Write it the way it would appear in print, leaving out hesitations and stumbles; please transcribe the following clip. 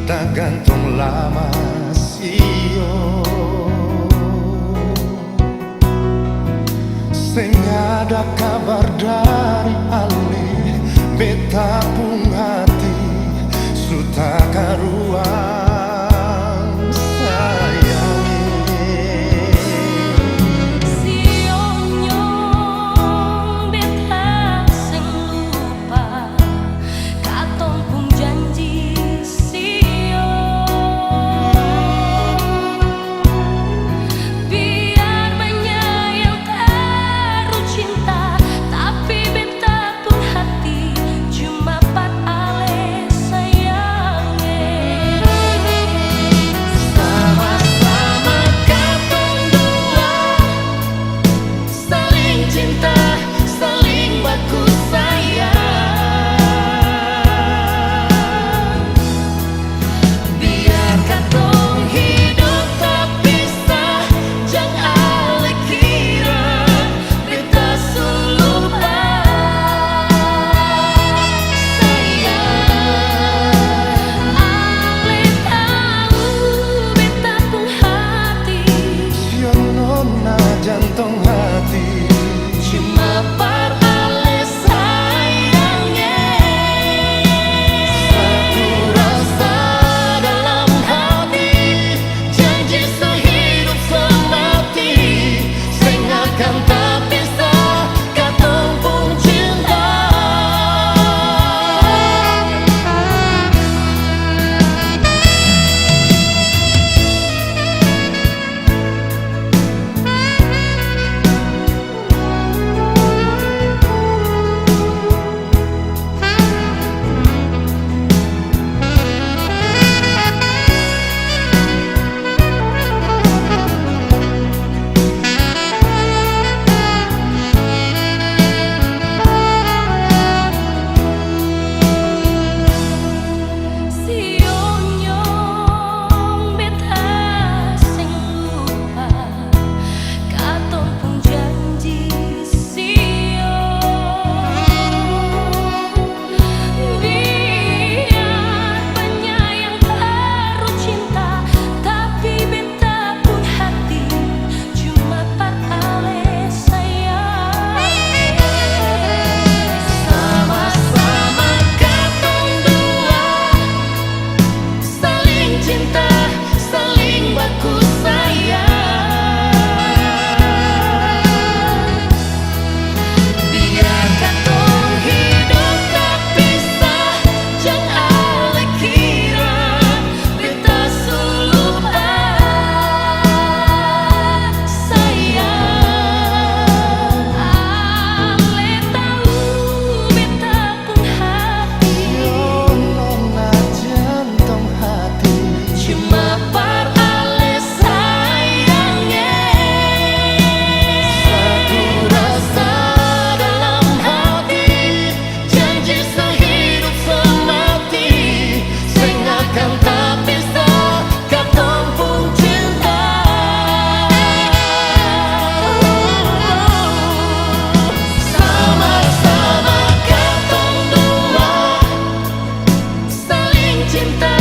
kita gantung lama sio sing ada kabar dari Ali beta pun hati suta karuan sayangi sionyo beta sing lupa katong pun janji sio biar menyayang taruh cinta tapi beta pun hati cuma pat ale sayange sama-sama katong dua saling cinta saling baku sayang biar katong hidup tak pisah jang ale kira beta sulupa sayang ale tahu beta pun hati sio nona jantung hati cuma par ale sayangnya satu rasa dalam hati janji sehidup semati sing akan tak bisa katong pun cinta sionyo beta sing lupa katong pun janji sio biar penyayang taruh cinta tapi beta pun hati cuma par ale sayang sama-sama katong dua saling cinta saling baku sayang biar katong hidup tak pisah jang ale kira beta sulupa sayang ale tahu beta pun hati sio nona jantung hati cuma par ale sayangnya satu rasa dalam hati janji sehidup semati sing akan tak bisa katong pun cinta sama-sama katong dua saling cinta